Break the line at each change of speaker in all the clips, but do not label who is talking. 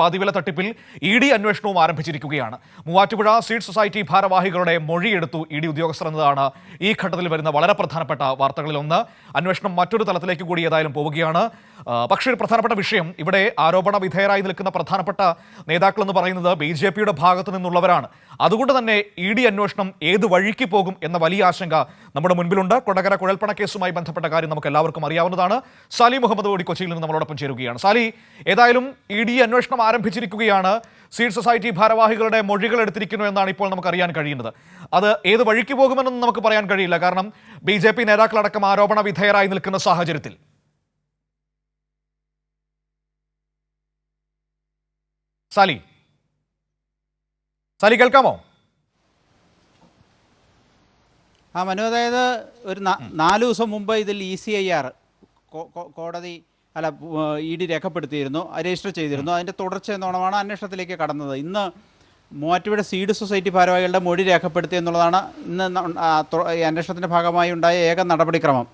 പാതിവില തട്ടിപ്പിൽ E D അന്വേഷണവും ആരംഭിച്ചിരിക്കുകയാണ്. മൂവാറ്റുപുഴ സീഡ് സൊസൈറ്റി ഭാരവാഹികളുടെ മൊഴിയെടുത്തു ഇ ഡി ഉദ്യോഗസ്ഥർ എന്നതാണ് ഈ ഘട്ടത്തിൽ വരുന്ന വളരെ പ്രധാനപ്പെട്ട വാർത്തകളിലൊന്ന്. അന്വേഷണം മറ്റൊരു തലത്തിലേക്ക് കൂടി ഏതായാലും പോവുകയാണ്. പക്ഷേ ഒരു പ്രധാനപ്പെട്ട വിഷയം, ഇവിടെ ആരോപണ വിധേയരായി നിൽക്കുന്ന പ്രധാനപ്പെട്ട നേതാക്കൾ എന്ന് പറയുന്നത് BJP-യുടെ ഭാഗത്തു നിന്നുള്ളവരാണ്. അതുകൊണ്ട് തന്നെ ഇ ഡി അന്വേഷണം ഏത് വഴിക്ക് പോകും എന്ന വലിയ ആശങ്ക നമ്മുടെ മുൻപിലുണ്ട്. കൊടകര കുഴൽപ്പണ കേസുമായി ബന്ധപ്പെട്ട കാര്യം നമുക്ക് എല്ലാവർക്കും അറിയാവുന്നതാണ്. സാലി മുഹമ്മദ് കൂടി കൊച്ചിയിൽ നിന്ന് നമ്മളോടൊപ്പം ചേരുകയാണ്. സാലി, ഏതായാലും ഇ ഡി അന്വേഷണം ആരംഭിച്ചിരിക്കുകയാണ്. സീഡ് സൊസൈറ്റി ഭാരവാഹികളുടെ മൊഴികൾ എടുത്തിരിക്കുന്നു എന്നാണ് ഇപ്പോൾ നമുക്ക് അറിയാൻ കഴിയുന്നത്. അത് ഏത് വഴിക്ക് പോകുമെന്നൊന്നും നമുക്ക് പറയാൻ കഴിയില്ല, കാരണം BJP നേതാക്കളടക്കം ആരോപണ വിധേയരായി നിൽക്കുന്ന സാഹചര്യത്തിൽ. സാലി കേൾക്കാമോ?
മനു, അതായത് ഒരു 4 ദിവസം മുമ്പ് ഇതിൽ ECIR കോടതി ED രേഖപ്പെടുത്തിയിരുന്നു, രജിസ്റ്റർ ചെയ്തിരുന്നു. അതിൻ്റെ തുടർച്ച എന്നോണമാണ് അന്വേഷണത്തിലേക്ക് കടന്നത്. ഇന്ന് മൂവാറ്റുപുഴ സീഡ് സൊസൈറ്റി ഭാരവാഹികളുടെ മൊഴി രേഖപ്പെടുത്തി എന്നുള്ളതാണ് ഇന്ന് അന്വേഷണത്തിൻ്റെ ഭാഗമായി ഉണ്ടായ ഏക നടപടിക്രമം.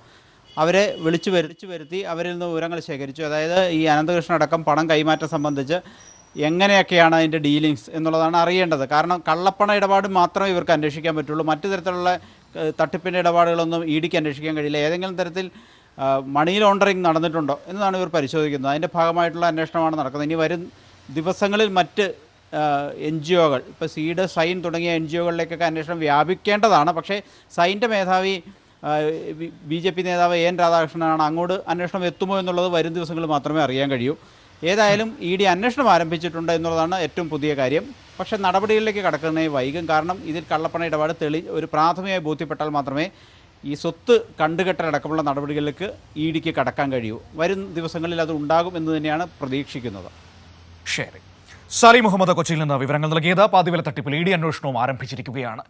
അവരെ വിളിച്ചു വരുത്തി അവരിൽ നിന്ന് വിവരങ്ങൾ ശേഖരിച്ചു. അതായത് ഈ അനന്തകൃഷ്ണൻ അടക്കം പണം കൈമാറ്റം സംബന്ധിച്ച് എങ്ങനെയൊക്കെയാണ് അതിൻ്റെ ഡീലിങ്സ് എന്നുള്ളതാണ് അറിയേണ്ടത്. കാരണം കള്ളപ്പണ ഇടപാട് മാത്രമേ ഇവർക്ക് അന്വേഷിക്കാൻ പറ്റുള്ളൂ. മറ്റു തരത്തിലുള്ള തട്ടിപ്പിൻ്റെ ഇടപാടുകളൊന്നും EDക്ക് അന്വേഷിക്കാൻ കഴിയില്ല. ഏതെങ്കിലും തരത്തിൽ മണി ലോണ്ടറിങ് നടന്നിട്ടുണ്ടോ എന്നതാണ് ഇവർ പരിശോധിക്കുന്നത്. അതിൻ്റെ ഭാഗമായിട്ടുള്ള അന്വേഷണമാണ് നടക്കുന്നത്. ഇനി വരും ദിവസങ്ങളിൽ മറ്റ് NGOകൾ, ഇപ്പോൾ സീഡ്, സൈൻ തുടങ്ങിയ NGOകളിലേക്കൊക്കെ അന്വേഷണം വ്യാപിക്കേണ്ടതാണ്. പക്ഷേ സൈൻ്റെ മേധാവി BJP നേതാവ് AN രാധാകൃഷ്ണനാണ്. അങ്ങോട്ട് അന്വേഷണം എത്തുമോ എന്നുള്ളത് വരും ദിവസങ്ങളിൽ മാത്രമേ അറിയാൻ കഴിയൂ. ഏതായാലും ED അന്വേഷണം ആരംഭിച്ചിട്ടുണ്ട് എന്നുള്ളതാണ് ഏറ്റവും പുതിയ കാര്യം. പക്ഷേ നടപടികളിലേക്ക് കടക്കുന്നതിന് വൈകും. കാരണം ഇതിൽ കള്ളപ്പണ ഇടപാട് ഒരു പ്രാഥമികമായി ബോധ്യപ്പെട്ടാൽ മാത്രമേ ഈ സ്വത്ത് കണ്ടുകെട്ടലടക്കമുള്ള നടപടികളിലേക്ക് EDക്ക് കടക്കാൻ കഴിയൂ. വരും ദിവസങ്ങളിൽ അത് ഉണ്ടാകും എന്ന് തന്നെയാണ് പ്രതീക്ഷിക്കുന്നത്.
ശരി, സാലി മുഹമ്മദ് കൊച്ചിയിൽ നിന്ന് വിവരങ്ങൾ നൽകിയത്. പാതിവില തട്ടിപ്പിൽ ED അന്വേഷണവും ആരംഭിച്ചിരിക്കുകയാണ്.